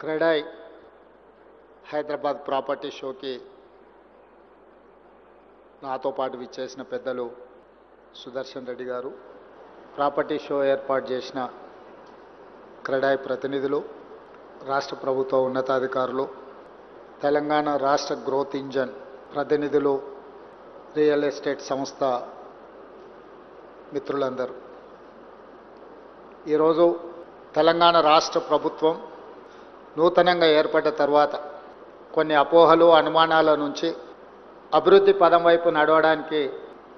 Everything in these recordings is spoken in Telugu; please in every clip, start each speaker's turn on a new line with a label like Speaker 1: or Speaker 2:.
Speaker 1: క్రెడాయ్ హైదరాబాద్ ప్రాపర్టీ షోకి నాతో పాటు విచ్చేసిన పెద్దలు సుదర్శన్ రెడ్డి గారు, ప్రాపర్టీ షో ఏర్పాటు చేసిన క్రెడాయ్ ప్రతినిధులు, రాష్ట్ర ప్రభుత్వ ఉన్నతాధికారులు, తెలంగాణ రాష్ట్ర గ్రోత్ ఇంజన్ ప్రతినిధులు, రియల్ ఎస్టేట్ సంస్థ మిత్రులందరూ, ఈరోజు తెలంగాణ రాష్ట్ర ప్రభుత్వం నూతనంగా ఏర్పడ్డ తర్వాత కొన్ని అపోహలు, అనుమానాల నుంచి అభివృద్ధి పదం వైపు నడవడానికి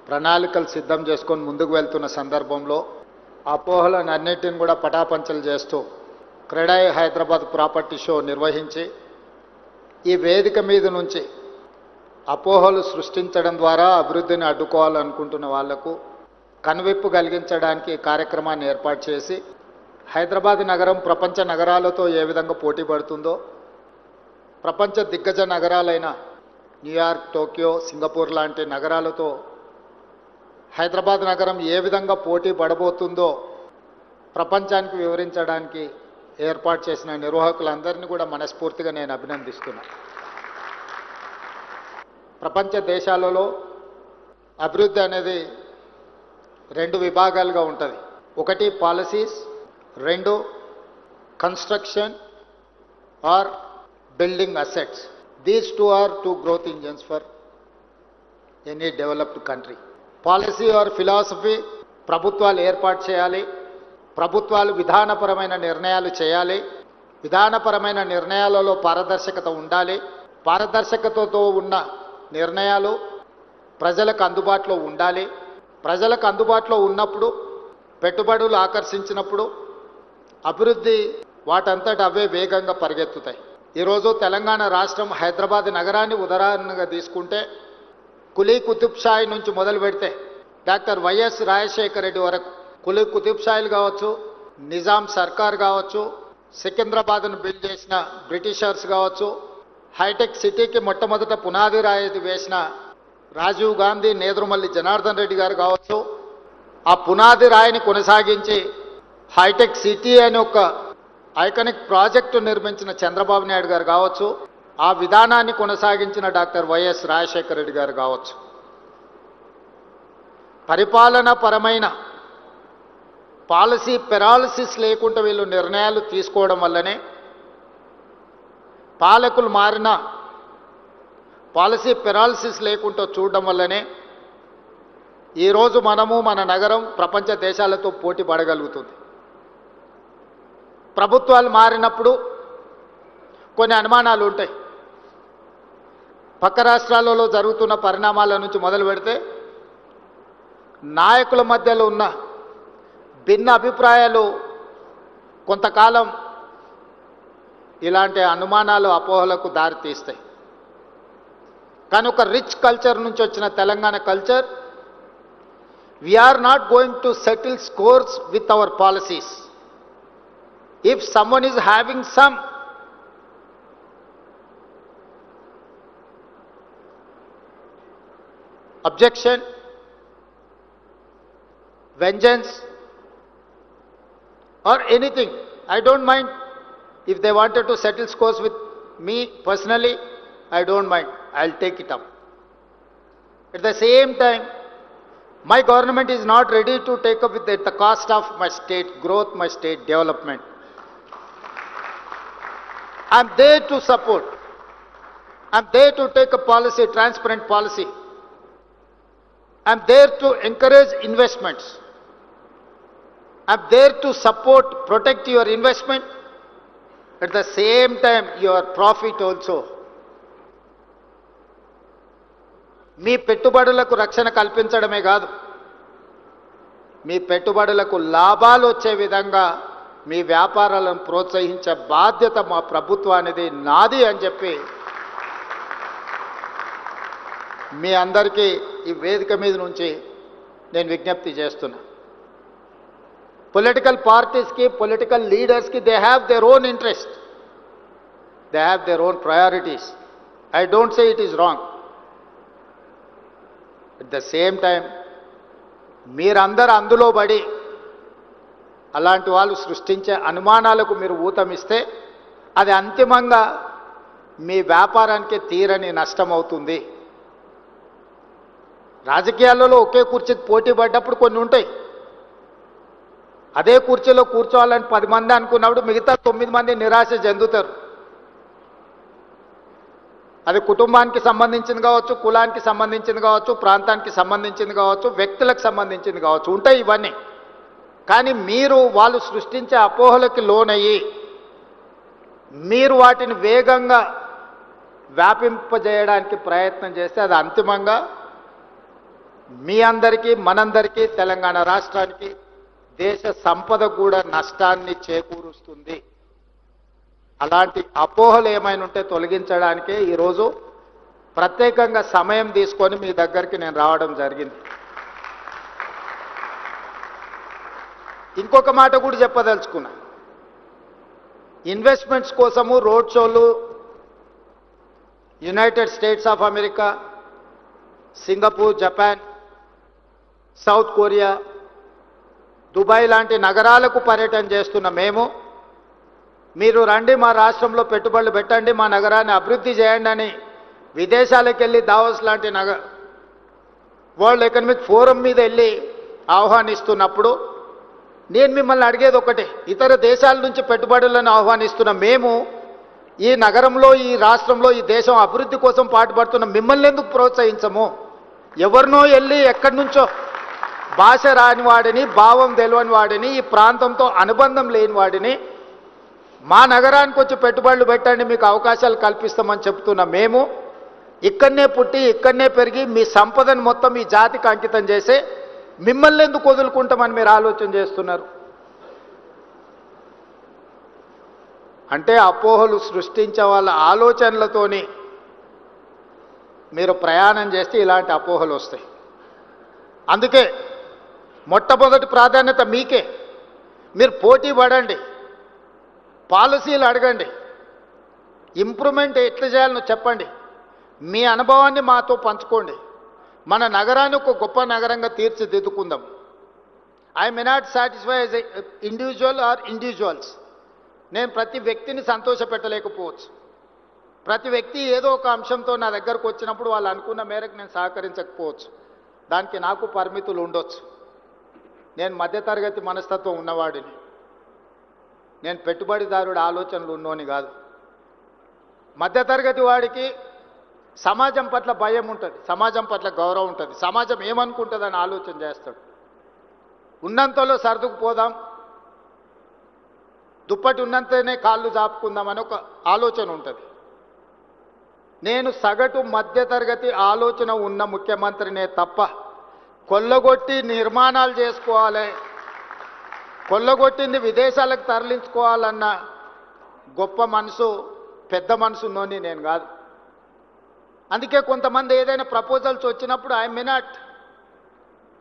Speaker 1: ప్రణాళికలు సిద్ధం చేసుకొని ముందుకు వెళ్తున్న సందర్భంలో అపోహలను అన్నిటిని కూడా పటాపంచలు చేస్తూ క్రెడాయ్ హైదరాబాద్ ప్రాపర్టీ షో నిర్వహించి ఈ వేదిక మీద నుంచి అపోహలు సృష్టించడం ద్వారా అభివృద్ధిని అడ్డుకోవాలనుకుంటున్న వాళ్లకు కనువిప్పు కలిగించడానికి కార్యక్రమాన్ని ఏర్పాటు చేసి హైదరాబాద్ నగరం ప్రపంచ నగరాలతో ఏ విధంగా పోటీ పడుతుందో, ప్రపంచ దిగ్గజ నగరాలైన న్యూయార్క్, టోక్యో, సింగపూర్ లాంటి నగరాలతో హైదరాబాద్ నగరం ఏ విధంగా పోటీ పడబోతుందో ప్రపంచానికి వివరించడానికి ఏర్పాటు చేసిన నిర్వాహకులందరినీ కూడా మనస్ఫూర్తిగా నేను అభినందిస్తున్నా. ప్రపంచ దేశాలలో అభివృద్ధి అనేది రెండు విభాగాలుగా ఉంటుంది. ఒకటి పాలసీస్, రెండు construction or building assets. These two are two growth engines for any developed country. Policy or philosophy ప్రభుత్వాలు ఏర్పాటు చేయాలి, ప్రభుత్వాలు విధానపరమైన నిర్ణయాలు చేయాలి, విధానపరమైన నిర్ణయాలలో పారదర్శకత ఉండాలి, పారదర్శకతతో ఉన్న నిర్ణయాలు ప్రజలకు అందుబాటులో ఉండాలి, ప్రజలకు అందుబాటులో ఉన్నప్పుడు పెట్టుబడులు ఆకర్షించినప్పుడు అభివృద్ధి వాటంతట అవే వేగంగా పరిగెత్తుతాయి. ఈరోజు తెలంగాణ రాష్ట్రం హైదరాబాద్ నగరాన్ని ఉదాహరణగా తీసుకుంటే కులీ కుతుబ్ షాయి నుంచి మొదలు పెడితే డాక్టర్ వైఎస్ రాజశేఖర రెడ్డి వరకు కులీ కుతుబ్ షాయిలు కావచ్చు, నిజాం సర్కార్ కావచ్చు, సికింద్రాబాద్ను బిల్డ్ చేసిన బ్రిటిషర్స్ కావచ్చు, హైటెక్ సిటీకి మొట్టమొదట పునాది రాయి వేసిన రాజీవ్ గాంధీ, నేదురుమల్లి జనార్దన్ రెడ్డి గారు కావచ్చు, ఆ పునాది రాయిని కొనసాగించి హైటెక్ సిటీ అనే ఒక ఐకానిక్ ప్రాజెక్టు నిర్మించిన చంద్రబాబు నాయుడు గారు కావచ్చు, ఆ విధానాన్ని కొనసాగించిన డాక్టర్ వైఎస్ రాజశేఖర రెడ్డి గారు కావచ్చు. పరిపాలన పరమైన పాలసీ పెరాలసిస్ లేకుండా వీళ్ళు నిర్ణయాలు తీసుకోవడం వల్లనే, పాలకులు మారిన పాలసీ పెరాలసిస్ లేకుండా చూడడం వల్లనే ఈరోజు మనము మన నగరం ప్రపంచ దేశాలతో పోటీ పడగలుగుతుంది. ప్రభుత్వాలు మారినప్పుడు కొన్ని అనుమానాలు ఉంటాయి. పక్క రాష్ట్రాలలో జరుగుతున్న పరిణామాల నుంచి మొదలు పెడితే నాయకుల మధ్యలో ఉన్న భిన్న అభిప్రాయాలు కొంతకాలం ఇలాంటి అనుమానాలు, అపోహలకు దారితీస్తాయి. కానీ ఒక రిచ్ కల్చర్ నుంచి వచ్చిన Telangana culture, we are not going to settle scores with our policies. If someone is having some objection, vengeance or anything, I don't mind. If they wanted to settle scores with me personally, I don't mind. I'll take it up. At the same time, my government is not ready to take up with it at the cost of my state growth, my state development. I'm there to support. I'm there to take a policy, transparent policy. I'm there to encourage investments. I'm there to support, protect your investment. At the same time, your profit also. మీ పెట్టుబడులకు రక్షణ కల్పించడమే కాదు, మీ పెట్టుబడులకు లాభాలు వచ్చే విధంగా మీ వ్యాపారాలను ప్రోత్సహించే బాధ్యత మా ప్రభుత్వానిది, నాది అని చెప్పి మీ అందరికీ ఈ వేదిక మీద నుంచి నేను విజ్ఞప్తి చేస్తున్నా. పొలిటికల్ పార్టీస్కి, పొలిటికల్ లీడర్స్కి they have their own interest, they have their own priorities. I don't say it is wrong. At the same time మీరందరూ అందులో పడి అలాంటి వాళ్ళు సృష్టించే అనుమానాలకు మీరు ఊతమిస్తే అది అంతిమంగా మీ వ్యాపారానికి తీరని నష్టం అవుతుంది. రాజకీయాలలో ఒకే కుర్చీకి పోటీ పడ్డప్పుడు కొన్ని ఉంటాయి. అదే కుర్చీలో కూర్చోవాలని 10 మంది అనుకున్నప్పుడు మిగతా 9 మంది నిరాశ చెందుతారు. అది కుటుంబానికి సంబంధించింది కావచ్చు, కులానికి సంబంధించింది కావచ్చు, ప్రాంతానికి సంబంధించింది కావచ్చు, వ్యక్తులకు సంబంధించింది కావచ్చు, ఉంటాయి ఇవన్నీ. కానీ మీరు వాళ్ళు సృష్టించే అపోహలకి లోనయ్యి మీరు వాటిని వేగంగా వ్యాపింపజేయడానికి ప్రయత్నం చేస్తే అది అంతిమంగా మీ అందరికీ, మనందరికీ, తెలంగాణ రాష్ట్రానికి, దేశ సంపద కూడా నష్టాన్ని చేకూరుస్తుంది. అలాంటి అపోహలు ఏమైనా ఉంటే తొలగించడానికే ఈరోజు ప్రత్యేకంగా సమయం తీసుకొని మీ దగ్గరికి నేను రావడం జరిగింది. ఇంకొక మాట కూడా చెప్పదలుచుకున్నా. ఇన్వెస్ట్మెంట్స్ కోసము రోడ్ షోలు United states of America, Singapore, Japan, south Korea, Dubai లాంటి నగరాలకు పర్యటన చేస్తున్న మేము, మీరు రండి మా రాష్ట్రంలో పెట్టుబడులు పెట్టండి, మా నగరాన్ని అభివృద్ధి చేయండి అని విదేశాలకు వెళ్ళి దావోస్ లాంటి వరల్డ్ ఎకనామిక్ ఫోరం మీద వెళ్ళి ఆహ్వానిస్తున్నప్పుడు నేను మిమ్మల్ని అడిగేది ఒకటే. ఇతర దేశాల నుంచి పెట్టుబడులను ఆహ్వానిస్తున్న మేము ఈ నగరంలో, ఈ రాష్ట్రంలో, ఈ దేశం అభివృద్ధి కోసం పాటుపడుతున్న మిమ్మల్ని ఎందుకు ప్రోత్సహించము? ఎవరినో వెళ్ళి ఎక్కడి నుంచో భాష రాని వాడిని, భావం తెలియని వాడిని, ఈ ప్రాంతంతో అనుబంధం లేని వాడిని మా నగరానికి వచ్చి పెట్టుబడులు పెట్టండి, మీకు అవకాశాలు కల్పిస్తామని చెప్తున్న మేము ఇక్కడనే పుట్టి ఇక్కడనే పెరిగి మీ సంపదను మొత్తం ఈ జాతికి అంకితం చేసే మిమ్మల్ని ఎందుకు వదులుకుంటామని మీరు ఆలోచన చేస్తున్నారు? అంటే అపోహలు సృష్టించే వాళ్ళ ఆలోచనలతోని మీరు ప్రయాణం చేస్తే ఇలాంటి అపోహలు వస్తాయి. అందుకే మొట్టమొదటి ప్రాధాన్యత మీకే. మీరు పోటీ పడండి, పాలసీలు అడగండి, ఇంప్రూవ్మెంట్ ఎట్లా చేయాలనో చెప్పండి, మీ అనుభవాన్ని మాతో పంచుకోండి. మన నగరాన్ని ఒక గొప్ప నగరంగా తీర్చిదిద్దుకుందాం. I may not satisfy as a individual or individuals. నేను ప్రతి వ్యక్తిని సంతోషపెట్టలేకపోవచ్చు. ప్రతి వ్యక్తి ఏదో ఒక అంశంతో నా దగ్గరకు వచ్చినప్పుడు వాళ్ళు అనుకున్న మేరకు నేను సహకరించకపోవచ్చు. దానికి నాకు పరిమితులు ఉండొచ్చు. నేను మధ్యతరగతి మనస్తత్వం ఉన్నవాడిని. నేను పెట్టుబడిదారుడి ఆలోచనలు ఉన్నోని కాదు. మధ్యతరగతి వాడికి సమాజం పట్ల భయం ఉంటుంది, సమాజం పట్ల గౌరవం ఉంటుంది, సమాజం ఏమనుకుంటుందని ఆలోచన చేస్తాడు. ఉన్నంతలో సర్దుకుపోదాం, దుప్పటి ఉన్నంతనే కాళ్ళు చాపుకుందామని ఒక ఆలోచన ఉంటుంది. నేను సగటు మధ్యతరగతి ఆలోచన ఉన్న ముఖ్యమంత్రినే తప్ప కొల్లగొట్టి నిర్మాణాలు చేసుకోవాలి, కొల్లగొట్టింది విదేశాలకు తరలించుకోవాలన్న గొప్ప మనసు, పెద్ద మనసు ఉన్నోని నేను కాదు. అందుకే కొంతమంది ఏదైనా ప్రపోజల్స్ వచ్చినప్పుడు I may not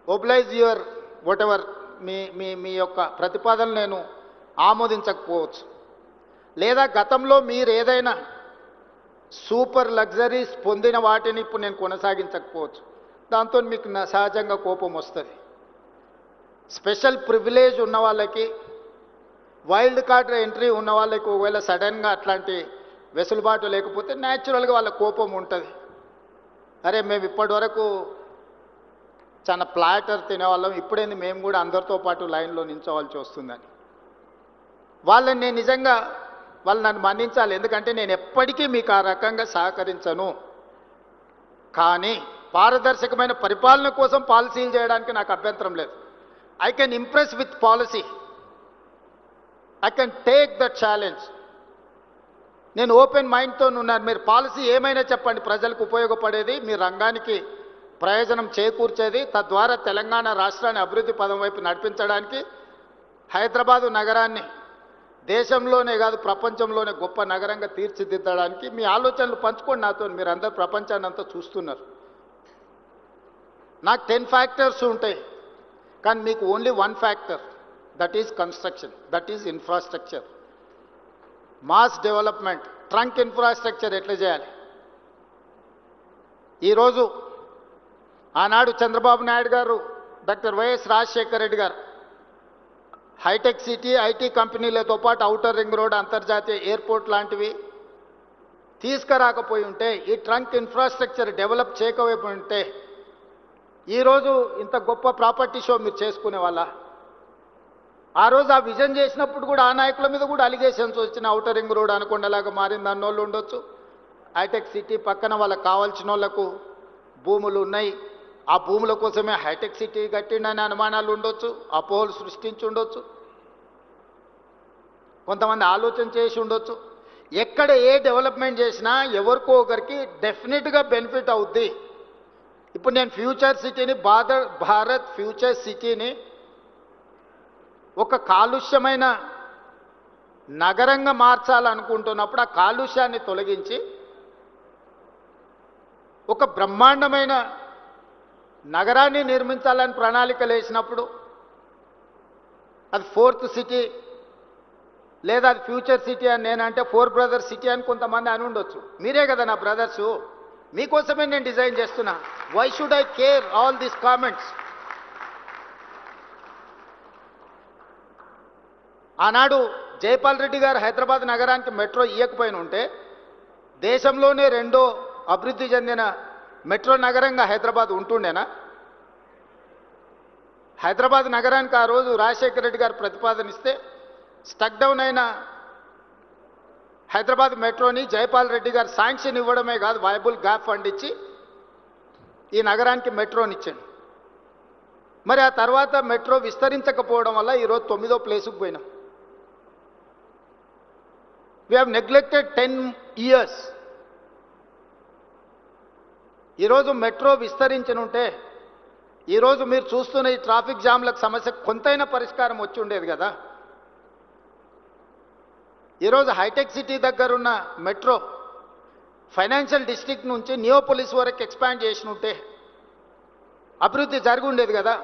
Speaker 1: oblige your whatever, మీ యొక్క ప్రతిపాదనలు నేను ఆమోదించకపోవచ్చు. లేదా గతంలో మీరు ఏదైనా సూపర్ లగ్జరీస్ పొందిన వాటిని ఇప్పుడు నేను కొనసాగించకపోవచ్చు. దాంతో మీకు సహజంగా కోపం వస్తుంది. స్పెషల్ ప్రివిలేజ్ ఉన్న వాళ్ళకి, వైల్డ్ కార్డ్ ఎంట్రీ ఉన్న వాళ్ళకి ఒకవేళ సడన్గా అట్లాంటి వెసులుబాటు లేకపోతే న్యాచురల్గా వాళ్ళ కోపం ఉంటుంది. అరే మేము ఇప్పటి వరకు చాలా ప్లాటర్ తినేవాళ్ళం, ఇప్పుడేంది మేము కూడా అందరితో పాటు లైన్లో నిల్చోవాల్సి వస్తుందని. వాళ్ళని నేను నిజంగా వాళ్ళు నన్ను మన్నించాలి, ఎందుకంటే నేను ఎప్పటికీ మీకు ఆ రకంగా సహకరించను. కానీ పారదర్శకమైన పరిపాలన కోసం పాలసీలు చేయడానికి నాకు అభ్యంతరం లేదు. I can impress with policy, I can take the challenge. నేను ఓపెన్ మైండ్తో ఉన్నాను. మీరు పాలసీ ఏమైనా చెప్పండి, ప్రజలకు ఉపయోగపడేది, మీ రంగానికి ప్రయోజనం చేకూర్చేది, తద్వారా తెలంగాణ రాష్ట్రాన్ని అభివృద్ధి పదం వైపు నడిపించడానికి, హైదరాబాదు నగరాన్ని దేశంలోనే కాదు ప్రపంచంలోనే గొప్ప నగరంగా తీర్చిదిద్దడానికి మీ ఆలోచనలు పంచుకోండి నాతో. మీరు అందరు ప్రపంచాన్ని అంతా చూస్తున్నారు. నాకు 10 ఫ్యాక్టర్స్ ఉంటాయి, కానీ మీకు only 1 factor, that is construction, that is infrastructure. Mass development, trunk infrastructure ఎట్లా చేయాలి? ఈరోజు ఆనాడు చంద్రబాబు నాయుడు గారు, డాక్టర్ వైఎస్ రాజశేఖర రెడ్డి గారు హైటెక్ సిటీ, ఐటీ కంపెనీలతో పాటు ఔటర్ రింగ్ రోడ్, అంతర్జాతీయ ఎయిర్పోర్ట్ లాంటివి తీసుకురాకపోయి ఉంటే, ఈ ట్రంక్ ఇన్ఫ్రాస్ట్రక్చర్ డెవలప్ చేయకపోయి ఉంటే ఈరోజు ఇంత గొప్ప ప్రాపర్టీ షో మీరు చేసుకునే వాళ్ళ. ఆ రోజు ఆ విజన్ చేసినప్పుడు కూడా ఆ నాయకుల మీద కూడా అలిగేషన్స్ వచ్చిన ఔటర్ రింగ్ రోడ్ అనుకొండలాగా మారింది అన్నోళ్ళు ఉండొచ్చు. హైటెక్ సిటీ పక్కన వాళ్ళకి కావాల్సిన వాళ్ళకు భూములు ఉన్నాయి, ఆ భూముల కోసమే హైటెక్ సిటీ కట్టిండని అనుమానాలు ఉండొచ్చు, అపోహలు సృష్టించి ఉండొచ్చు, కొంతమంది ఆలోచన చేసి ఉండొచ్చు. ఎక్కడ ఏ డెవలప్మెంట్ చేసినా ఎవరికో ఒకరికి డెఫినెట్గా బెనిఫిట్ అవుద్ది. ఇప్పుడు నేను ఫ్యూచర్ సిటీని భారత్ ఫ్యూచర్ సిటీని ఒక కాలుష్యమైన నగరంగా మార్చాలనుకుంటున్నప్పుడు ఆ కాలుష్యాన్ని తొలగించి ఒక బ్రహ్మాండమైన నగరాన్ని నిర్మించాలని ప్రణాళికలు వేసినప్పుడు అది ఫోర్త్ సిటీ లేదా అది ఫ్యూచర్ సిటీ అని నేనంటే ఫోర్ బ్రదర్స్ సిటీ అని కొంతమంది అని ఉండొచ్చు. మీరే కదా నా బ్రదర్సు, మీకోసమే నేను డిజైన్ చేస్తున్నా. Why should I care all these comments? ఆనాడు జైపాల్ రెడ్డి గారు హైదరాబాద్ నగరానికి మెట్రో ఇవ్వకపోయిన ఉంటే దేశంలోనే రెండో అభివృద్ధి చెందిన మెట్రో నగరంగా హైదరాబాద్ ఉంటుండేనా? హైదరాబాద్ నగరానికి ఆ రోజు రాజశేఖర రెడ్డి గారు ప్రతిపాదనిస్తే స్టక్ డౌన్ అయిన హైదరాబాద్ మెట్రోని జైపాల్ రెడ్డి గారు శాంక్షన్ ఇవ్వడమే కాదు, వైబుల్ గ్యాప్ ఫండ్ ఇచ్చి ఈ నగరానికి మెట్రోని ఇచ్చాడు. మరి ఆ తర్వాత మెట్రో విస్తరించకపోవడం వల్ల ఈరోజు 9వ ప్లేసుకు పోయినాం. We have neglected 10 years. ఈరోజు మెట్రో విస్తరించనుంటే ఈరోజు మీరు చూస్తున్న ఈ ట్రాఫిక్ జామ్లకు సమస్య కొంతైనా పరిష్కారం వచ్చి ఉండేది కదా. ఈరోజు హైటెక్ సిటీ దగ్గర ఉన్న మెట్రో ఫైనాన్షియల్ డిస్ట్రిక్ట్ నుంచి నియోపోలిస్ వరకు ఎక్స్పాండ్ చేసినుంటే అభివృద్ధి జరిగి ఉండేది కదా.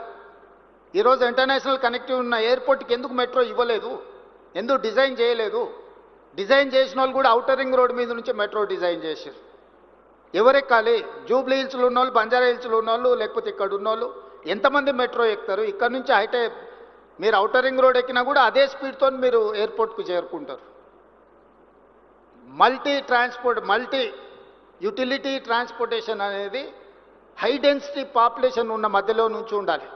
Speaker 1: ఈరోజు ఇంటర్నేషనల్ కనెక్టివ్ ఉన్న ఎయిర్పోర్ట్కి ఎందుకు మెట్రో ఇవ్వలేదు? ఎందుకు డిజైన్ చేయలేదు? డిజైన్ చేసిన వాళ్ళు కూడా ఔటర్ రింగ్ రోడ్ మీద నుంచి మెట్రో డిజైన్ చేశారు. ఎవరెక్కాలి? జూబ్లీ హిల్స్లో ఉన్నోళ్ళు, బంజారా హిల్స్లో ఉన్నోళ్ళు, లేకపోతే ఇక్కడ ఉన్నోళ్ళు ఎంతమంది మెట్రో ఎక్కుతారు? ఇక్కడ నుంచి హైటెక్ మీరు ఔటర్ రింగ్ రోడ్ ఎక్కినా కూడా అదే స్పీడ్తో మీరు ఎయిర్పోర్ట్కు చేరుకుంటారు. మల్టీ యూటిలిటీ ట్రాన్స్పోర్టేషన్ అనేది హై డెన్సిటీ పాపులేషన్ ఉన్న మధ్యలో నుంచి ఉండాలి.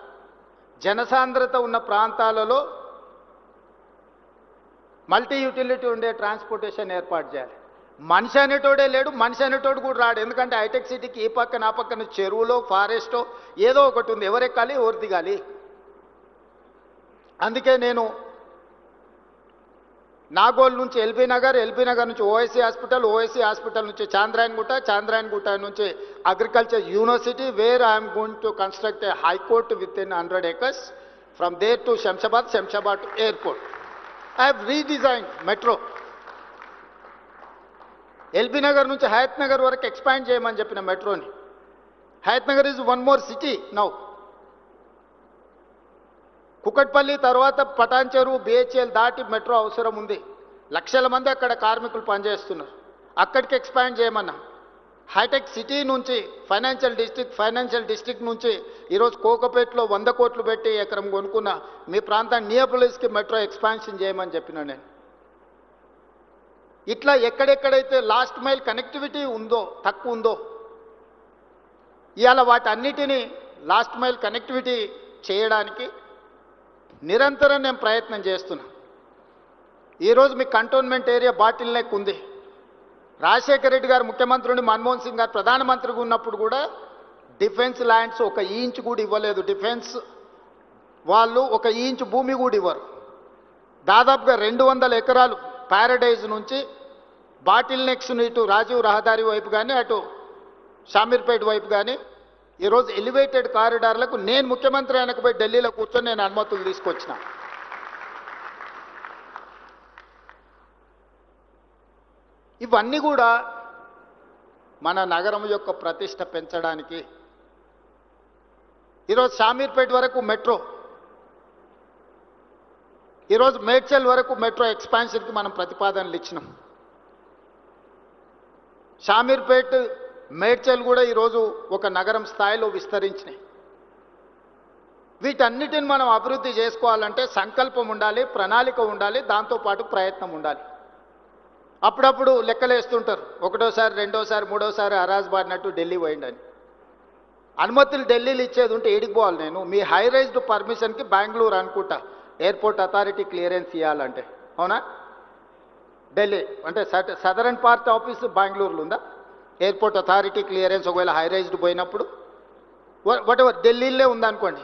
Speaker 1: జనసాంద్రత ఉన్న ప్రాంతాలలో మల్టీ యూటిలిటీ ఉండే ట్రాన్స్పోర్టేషన్ ఏర్పాటు చేయాలి. మనిషి అనేటోడే లేడు, మనిషి అనేటోడు కూడా రాడు. ఎందుకంటే హైటెక్ సిటీకి ఈ పక్కన ఆ పక్కన చెరువులో ఫారెస్టో ఏదో ఒకటి ఉంది, ఎవరెక్కాలి ఎవరు దిగాలి. అందుకే నేను నాగోల్ నుంచి ఎల్బీ నగర్ నుంచి ఓఎస్సీ హాస్పిటల్ నుంచి చాంద్రాయణగుట్ట నుంచి agriculture university, where I'm going to construct a high court within 100 acres from there to Shamshabad to airport. I have redesigned metro. LB Nagar నుంచి హయత్ నగర్ వరకు ఎక్స్పాండ్ చేయమని చెప్పిన మెట్రోని. Hayath Nagar is one more city now. Kukatpally తర్వాత పటాన్చెరు, బిహెచ్ఎల్ దాటి మెట్రో అవసరం ఉంది. లక్షల మంది అక్కడ కార్మికులు పనిచేస్తున్నారు. అక్కడికి ఎక్స్పాండ్ చేయమన్నా. హైటెక్ సిటీ నుంచి ఫైనాన్షియల్ డిస్ట్రిక్ట్ నుంచి ఈరోజు కోకపేటలో 100 కోట్లు పెట్టి ఎకరం కొనుక్కున్న మీ ప్రాంతాన్ని నియోపోలిస్కి మెట్రో ఎక్స్పాన్షన్ చేయమని చెప్పిన నేను. ఇట్లా ఎక్కడెక్కడైతే లాస్ట్ మైల్ కనెక్టివిటీ తక్కువ ఉందో ఇవాళ వాటన్నిటినీ లాస్ట్ మైల్ కనెక్టివిటీ చేయడానికి నిరంతరం నేను ప్రయత్నం చేస్తున్నా. ఈరోజు మీ కంటోన్మెంట్ ఏరియా బాటిల్ నెక్ ఉంది. రాజశేఖర రెడ్డి గారు ముఖ్యమంత్రి నుండి మన్మోహన్ సింగ్ గారు ప్రధానమంత్రిగా ఉన్నప్పుడు కూడా డిఫెన్స్ ల్యాండ్స్ 1 ఇంచ్ కూడా ఇవ్వలేదు. డిఫెన్స్ వాళ్ళు 1 ఇంచ్ భూమి కూడా ఇవ్వరు. దాదాపుగా 200 ఎకరాలు ప్యారడైజ్ నుంచి బాటిల్ నెక్స్ ఇటు రాజీవ్ రహదారి వైపు కానీ అటు షామీర్పేట వైపు కానీ ఈరోజు ఎలివేటెడ్ కారిడార్లకు నేను ముఖ్యమంత్రి వెనకపోయి ఢిల్లీలో కూర్చొని నేను అనుమతులు తీసుకొచ్చిన. ఇవన్నీ కూడా మన నగరం యొక్క ప్రతిష్ట పెంచడానికి. ఈరోజు షామీర్పేట వరకు మెట్రో, ఈరోజు మేడ్చల్ వరకు మెట్రో ఎక్స్పాన్షన్కి మనం ప్రతిపాదనలు ఇచ్చినాం. షామీర్పేట, మేడ్చల్ కూడా ఈరోజు ఒక నగరం స్థాయిలో విస్తరించినాయి. వీటన్నిటిని మనం అభివృద్ధి చేసుకోవాలంటే సంకల్పం ఉండాలి, ప్రణాళిక ఉండాలి, దాంతోపాటు ప్రయత్నం ఉండాలి. అప్పుడప్పుడు లెక్కలేస్తుంటారు, ఒకటోసారి రెండోసారి మూడోసారి అరాజ్ బారినట్టు ఢిల్లీ పోయిండని. అనుమతులు ఢిల్లీలో ఇచ్చేది ఉంటే ఏడికి పోవాలి నేను? మీ హై రైజ్డ్ పర్మిషన్కి బెంగళూరు అనుకుంటా ఎయిర్పోర్ట్ అథారిటీ క్లియరెన్స్ ఇవ్వాలంటే, అవునా? ఢిల్లీ అంటే సదరన్ పార్ట్ ఆఫీస్ బెంగళూరులో ఉందా? ఎయిర్పోర్ట్ అథారిటీ క్లియరెన్స్ ఒకవేళ హై రైజ్డ్ పోయినప్పుడు వాట్ ఎవర్ ఢిల్లీలో ఉందనుకోండి,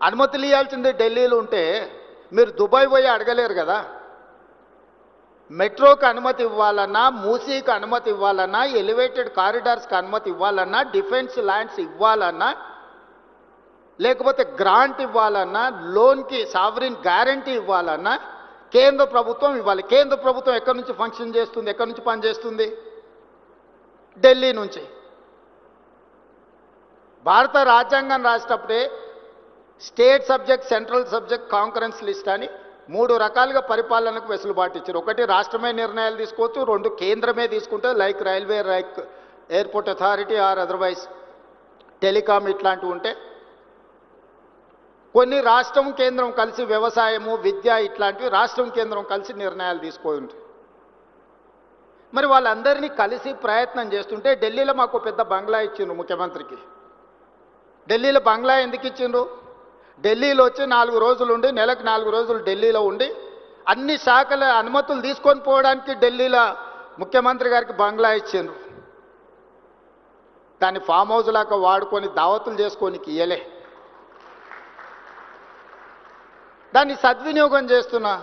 Speaker 1: అనుమతులు ఇవ్వాల్సింది ఢిల్లీలో ఉంటే మీరు దుబాయ్ పోయి అడగలేరు కదా. మెట్రోకి అనుమతి ఇవ్వాలన్నా, మూసీకి అనుమతి ఇవ్వాలన్నా, ఎలివేటెడ్ కారిడార్స్కి అనుమతి ఇవ్వాలన్నా, డిఫెన్స్ ల్యాండ్స్ ఇవ్వాలన్నా, లేకపోతే గ్రాంట్ ఇవ్వాలన్నా, లోన్కి సావరిన్ గ్యారంటీ ఇవ్వాలన్నా కేంద్ర ప్రభుత్వం ఇవ్వాలి. కేంద్ర ప్రభుత్వం ఎక్కడి నుంచి ఫంక్షన్ చేస్తుంది, ఎక్కడి నుంచి పనిచేస్తుంది? ఢిల్లీ నుంచి. భారత రాజ్యాంగం రాసేటప్పుడే state subject, central subject, concurrence list అని 3 రకాలుగా పరిపాలనకు వెసులుబాటు ఇచ్చారు. ఒకటి రాష్ట్రమే నిర్ణయాలు తీసుకోవచ్చు, 2 కేంద్రమే తీసుకుంటే like railway, like airport authority or otherwise telecom ఇట్లాంటివి ఉంటే, కొన్ని రాష్ట్రం కేంద్రం కలిసి వ్యవసాయము, విద్య ఇట్లాంటివి రాష్ట్రం కేంద్రం కలిసి నిర్ణయాలు తీసుకొని ఉంటాయి. మరి వాళ్ళందరినీ కలిసి ప్రయత్నం చేస్తుంటే ఢిల్లీలో మాకు పెద్ద బంగ్లా ఇచ్చిండ్రు ముఖ్యమంత్రికి. ఢిల్లీలో బంగ్లా ఎందుకు ఇచ్చిండ్రు? ఢిల్లీలో వచ్చి 4 రోజులు ఉండి, నెలకు 4 రోజులు ఢిల్లీలో ఉండి అన్ని శాఖల అనుమతులు తీసుకొని పోవడానికి ఢిల్లీలో ముఖ్యమంత్రి గారికి బంగ్లా ఇచ్చిండ్రు. దాన్ని ఫామ్ హౌస్ లాగా వాడుకొని దావతులు చేసుకోనికి ఇయ్యలే. దాన్ని సద్వినియోగం చేస్తున్నా.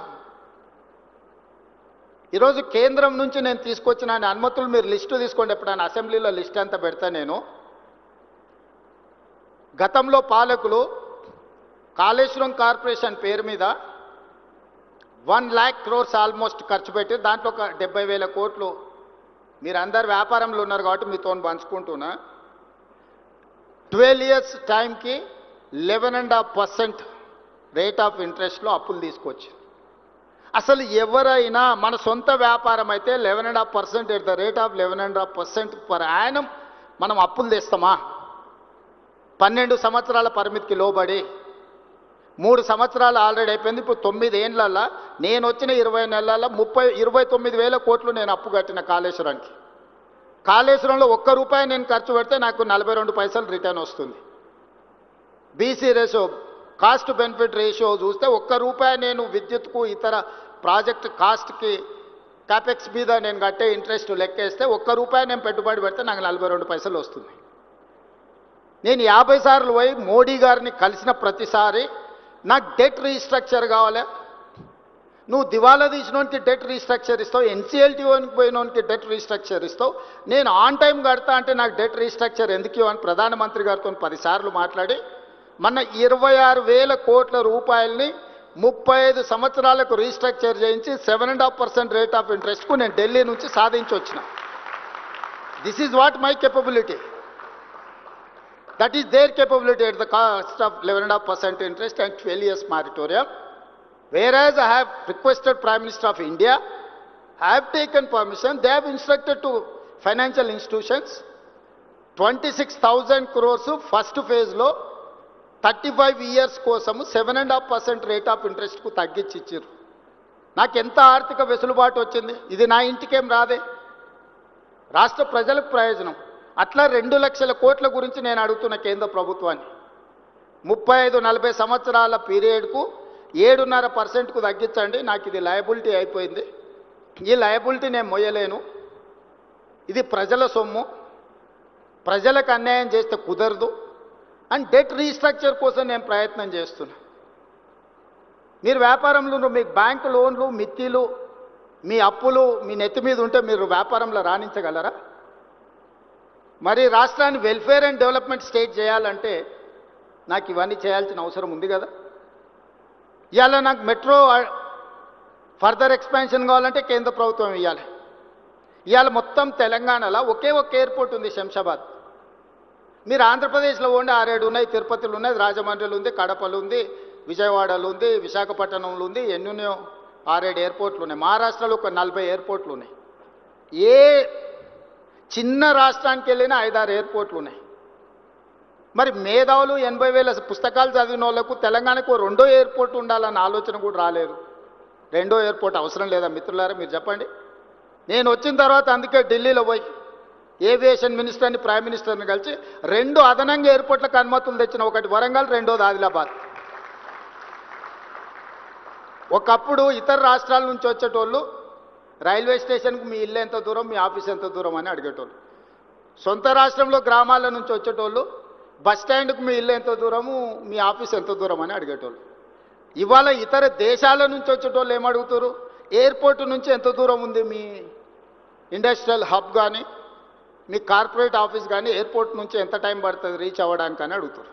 Speaker 1: ఈరోజు కేంద్రం నుంచి నేను తీసుకొచ్చిన అనుమతులు మీరు లిస్టు తీసుకోండి. ఎప్పుడైనా అసెంబ్లీలో లిస్ట్ అంతా పెడతా నేను. గతంలో పాలకులు కాళేశ్వరం కార్పొరేషన్ పేరు మీద 1 lakh crores ఆల్మోస్ట్ ఖర్చు పెట్టి దాంట్లో ఒక 70,000 కోట్లు మీరందరు వ్యాపారంలో ఉన్నారు కాబట్టి మీతో పంచుకుంటున్నా. 12 years టైంకి 11.5% రేట్ ఆఫ్ ఇంట్రెస్ట్లో అప్పులు తీసుకొచ్చి, అసలు ఎవరైనా మన సొంత వ్యాపారం అయితే 11.5% at the rate of 11.5% per annum మనం అప్పులు తెస్తామా? 12 సంవత్సరాల పరిమితికి లోబడి 3 సంవత్సరాలు ఆల్రెడీ అయిపోయింది. ఇప్పుడు 9 ఏళ్ళల్లో నేను వచ్చిన 20 నెలల్లో 29,000 కోట్లు నేను అప్పు కట్టిన కాళేశ్వరానికి. కాళేశ్వరంలో ₹1 నేను ఖర్చు పెడితే నాకు 42 పైసలు రిటర్న్ వస్తుంది. BC ratio, cost benefit ratio చూస్తే ₹1 నేను విద్యుత్కు ఇతర ప్రాజెక్ట్ కాస్ట్కి క్యాపెక్స్ మీద నేను కట్టే ఇంట్రెస్ట్ లెక్కేస్తే ₹1 నేను పెట్టుబడి పెడితే నాకు 42 పైసలు వస్తుంది. నేను 50 సార్లు పోయి మోడీ గారిని కలిసిన ప్రతిసారి నాకు డెట్ రీస్ట్రక్చర్ కావాలి. నువ్వు దివాలా తీసినోనికి డెట్ రీస్ట్రక్చర్ ఇస్తావు, ఎన్సీఎల్టీఓనికి పోయినోనికి డెట్ రీస్ట్రక్చర్ ఇస్తావు, నేను ఆన్ టైం కడతా అంటే నాకు డెట్ రీస్ట్రక్చర్ ఎందుకు అని ప్రధానమంత్రి గారితో 10 సార్లు మాట్లాడి మన 26,000 కోట్ల రూపాయలని 35 సంవత్సరాలకు రీస్ట్రక్చర్ చేయించి 7.5% రేట్ ఆఫ్ ఇంట్రెస్ట్కు నేను ఢిల్లీ నుంచి సాధించి వచ్చిన. This is what my capability. That is their capability at the cost of 11.5% interest and 12 years moratorium. Whereas I have requested Prime Minister of India, I have taken permission, they have instructed to financial institutions, 26,000 crores first phase lo 35 years కోసము 7.5% రేట్ ఆఫ్ ఇంట్రెస్ట్కు తగ్గించి ఇచ్చారు. నాకు ఎంత ఆర్థిక వెసులుబాటు వచ్చింది? ఇది నా ఇంటికేం రాదే, రాష్ట్ర ప్రజలకు ప్రయోజనం. అట్లా 2 లక్షల కోట్ల గురించి నేను అడుగుతున్న కేంద్ర ప్రభుత్వాన్ని. 35-40 సంవత్సరాల పీరియడ్కు 7.5%కు తగ్గించండి. నాకు ఇది లయబిలిటీ అయిపోయింది, ఈ లయబిలిటీ నేను మొయ్యలేను, ఇది ప్రజల సొమ్ము, ప్రజలకు అన్యాయం చేస్తే కుదరదు అండ్ డెట్ రీస్ట్రక్చర్ కోసం నేను ప్రయత్నం చేస్తున్నా. మీరు వ్యాపారంలో మీకు బ్యాంకు లోన్లు, మిత్తిలు, మీ అప్పులు మీ నెత్తి మీద ఉంటే మీరు వ్యాపారంలో రాణించగలరా? మరి రాష్ట్రాన్ని వెల్ఫేర్ అండ్ డెవలప్మెంట్ స్టేట్ చేయాలంటే నాకు ఇవన్నీ చేయాల్సిన అవసరం ఉంది కదా. ఇవాళ నాకు మెట్రో ఫర్దర్ ఎక్స్పాన్షన్ కావాలంటే కేంద్ర ప్రభుత్వం ఇవ్వాలి. ఇవాళ మొత్తం తెలంగాణలో ఒకే ఒక ఎయిర్పోర్ట్ ఉంది, శంషాబాద్. మీరు ఆంధ్రప్రదేశ్లో ఉండే 6-7 ఉన్నాయి, తిరుపతిలో ఉన్నాయి, రాజమండ్రిలో ఉంది, కడపలో ఉంది, విజయవాడలో ఉంది, విశాఖపట్నంలో ఉంది, ఎన్నెన్నో 6-7 ఎయిర్పోర్ట్లు ఉన్నాయి. మహారాష్ట్రలో ఒక 40 ఎయిర్పోర్ట్లు ఉన్నాయి. ఏ చిన్న రాష్ట్రానికి వెళ్ళినా 5-6 ఎయిర్పోర్ట్లు ఉన్నాయి. మరి మేధావులు 80,000 పుస్తకాలు చదివిన వాళ్ళకు తెలంగాణకు రెండో ఎయిర్పోర్ట్ ఉండాలన్న ఆలోచన కూడా రాలేదు. రెండో ఎయిర్పోర్ట్ అవసరం లేదా మిత్రులారా, మీరు చెప్పండి. నేను వచ్చిన తర్వాత అందుకే ఢిల్లీలో పోయి ఏవియేషన్ మినిస్టర్ని, ప్రైమ్ మినిస్టర్ని కలిసి 2 అదనంగా ఎయిర్పోర్ట్లకు అనుమతులు తెచ్చిన. ఒకటి వరంగల్, రెండోది ఆదిలాబాద్. ఒకప్పుడు ఇతర రాష్ట్రాల నుంచి వచ్చేటోళ్ళు రైల్వే స్టేషన్కు మీ ఇల్లు ఎంత దూరం, మీ ఆఫీస్ ఎంత దూరం అని అడిగేటోళ్ళు. సొంత రాష్ట్రంలో గ్రామాల నుంచి వచ్చేటోళ్ళు బస్ స్టాండ్కు మీ ఇల్లు ఎంత దూరము, మీ ఆఫీస్ ఎంత దూరం అని అడిగేటోళ్ళు. ఇవాళ ఇతర దేశాల నుంచి వచ్చేటోళ్ళు ఏమడుగుతారు, ఎయిర్పోర్ట్ నుంచి ఎంత దూరం ఉంది మీ ఇండస్ట్రియల్ హబ్ కానీ, మీ కార్పొరేట్ ఆఫీస్ కానీ ఎయిర్పోర్ట్ నుంచి ఎంత టైం పడుతుంది రీచ్ అవ్వడానికి అని అడుగుతారు.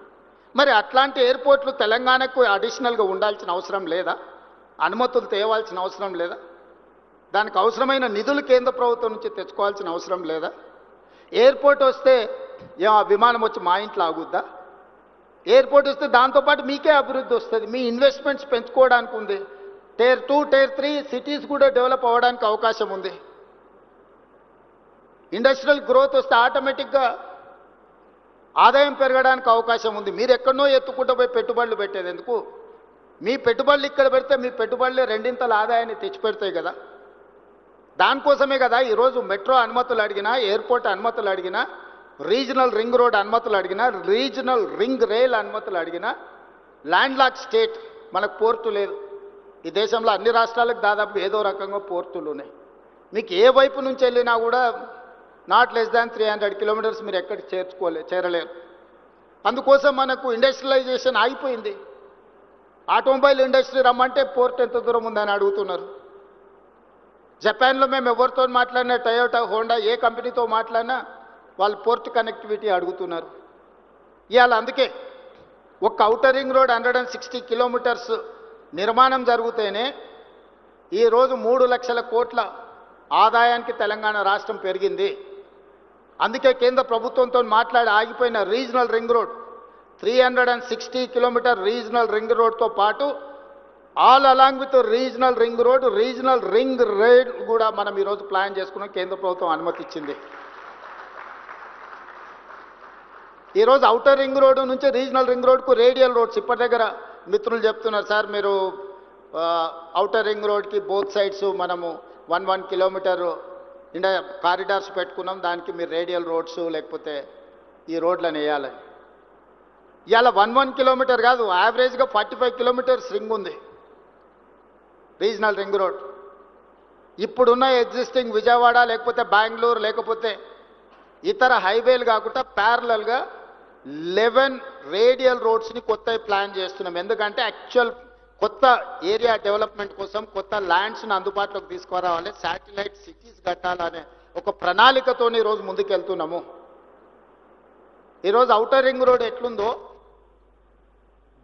Speaker 1: మరి అట్లాంటి ఎయిర్పోర్ట్లు తెలంగాణకు అడిషనల్గా ఉండాల్సిన అవసరం లేదా? అనుమతులు తేవాల్సిన అవసరం లేదా? దానికి అవసరమైన నిధులు కేంద్ర ప్రభుత్వం నుంచి తెచ్చుకోవాల్సిన అవసరం లేదా? ఎయిర్పోర్ట్ వస్తే విమానం వచ్చి మా ఇంట్లో ఆగుద్దా? ఎయిర్పోర్ట్ వస్తే దాంతోపాటు మీకే అభివృద్ధి వస్తుంది, మీ ఇన్వెస్ట్మెంట్స్ పెంచుకోవడానికి ఉంది. Tier 2, Tier 3 సిటీస్ కూడా డెవలప్ అవ్వడానికి అవకాశం ఉంది. ఇండస్ట్రియల్ గ్రోత్ వస్తే ఆటోమేటిక్గా ఆదాయం పెరగడానికి అవకాశం ఉంది. మీరు ఎక్కడనో ఎత్తుకుంటూ పోయి పెట్టుబడులు పెట్టేది ఎందుకు? మీ పెట్టుబడులు ఇక్కడ పెడితే మీ పెట్టుబడులే రెండింతల ఆదాయాన్ని తెచ్చిపెడతాయి కదా. దానికోసమే కదా ఈరోజు మెట్రో అనుమతులు అడిగినా, ఎయిర్పోర్ట్ అనుమతులు అడిగినా, రీజనల్ రింగ్ రోడ్ అనుమతులు అడిగినా, రీజనల్ రింగ్ రైల్ అనుమతులు అడిగినా. ల్యాండ్ లాక్ స్టేట్, మనకు పోర్టు లేదు. ఈ దేశంలో అన్ని రాష్ట్రాలకు దాదాపు ఏదో రకంగా పోర్టులు ఉన్నాయి. మీకు ఏ వైపు నుంచి వెళ్ళినా కూడా నాట్ లెస్ దాన్ 300 కిలోమీటర్స్ మీరు ఎక్కడికి చేరలేరు. అందుకోసం మనకు ఇండస్ట్రియలైజేషన్ ఆగిపోయింది. ఆటోమొబైల్ ఇండస్ట్రీ రమ్మంటే పోర్ట్ ఎంత దూరం ఉందని అడుగుతున్నారు. జపాన్లో మేము ఎవరితో మాట్లాడినా, టయోటా, హోండా, ఏ కంపెనీతో మాట్లాడినా వాళ్ళు పోర్ట్ కనెక్టివిటీ అడుగుతున్నారు. ఇవాళ అందుకే ఒక ఔటర్ రింగ్ రోడ్ 160 కిలోమీటర్స్ నిర్మాణం జరిగితేనే ఈరోజు 3 లక్షల కోట్ల ఆదాయానికి తెలంగాణ రాష్ట్రం పెరిగింది. అందుకే కేంద్ర ప్రభుత్వంతో మాట్లాడి ఆగిపోయిన regional ring road 360 kilometre regional ring రోడ్తో పాటు all along with regional ring road, regional ring rail కూడా మనం ఈరోజు ప్లాన్ చేసుకున్నాం. కేంద్ర ప్రభుత్వం అనుమతి ఇచ్చింది. ఈరోజు ఔటర్ రింగ్ రోడ్డు నుంచి రీజనల్ రింగ్ రోడ్కు రేడియల్ రోడ్స్ ఇప్పటి దగ్గర మిత్రులు చెప్తున్నారు, సార్ మీరు ఔటర్ రింగ్ రోడ్కి బోత్ సైడ్స్ మనము 1 కిలోమీటర్ కారిడార్స్ పెట్టుకున్నాం, దానికి మీరు రేడియల్ రోడ్స్ లేకపోతే ఈ రోడ్లను వేయాలని. ఇవాళ 1 కిలోమీటర్ కాదు, యావరేజ్గా 45 కిలోమీటర్స్ రింగ్ ఉంది రీజనల్ రింగ్ రోడ్. ఇప్పుడున్న ఎగ్జిస్టింగ్ విజయవాడ లేకపోతే బెంగళూరు లేకపోతే ఇతర హైవేలు కాకుండా ప్యారలల్గా 11 రేడియల్ రోడ్స్ని కొత్త ప్లాన్ చేస్తున్నాం. ఎందుకంటే యాక్చువల్ కొత్త ఏరియా డెవలప్మెంట్ కోసం కొత్త ల్యాండ్స్ని అందుబాటులోకి తీసుకురావాలి, శాటిలైట్ సిటీస్ కట్టాలనే ఒక ప్రణాళికతో ఈరోజు ముందుకెళ్తున్నాము. ఈరోజు ఔటర్ రింగ్ రోడ్ ఎట్లుందో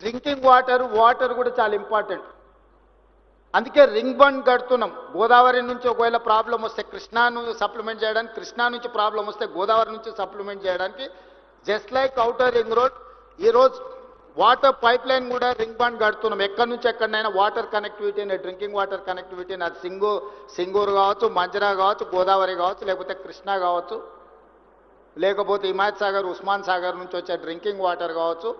Speaker 1: డ్రింకింగ్ వాటర్ కూడా చాలా ఇంపార్టెంట్. అందుకే రింగ్ బండ్ కడుతున్నాం. గోదావరి నుంచి ఒకవేళ ప్రాబ్లం వస్తే కృష్ణాను సప్లిమెంట్ చేయడానికి, కృష్ణా నుంచి ప్రాబ్లం వస్తే గోదావరి నుంచి సప్లిమెంట్ చేయడానికి, just like outer ring road ఈరోజు వాటర్ పైప్ లైన్ కూడా రింగ్ బండ్ కడుతున్నాం. ఎక్కడి నుంచి ఎక్కడైనా వాటర్ కనెక్టివిటీని, డ్రింకింగ్ వాటర్ కనెక్టివిటీని, అది సింగూరు కావచ్చు, మంజరా కావచ్చు, గోదావరి కావచ్చు, లేకపోతే కృష్ణా కావచ్చు, లేకపోతే హిమాయత్ సాగర్, ఉస్మాన్ సాగర్ నుంచి వచ్చే డ్రింకింగ్ వాటర్ కావచ్చు.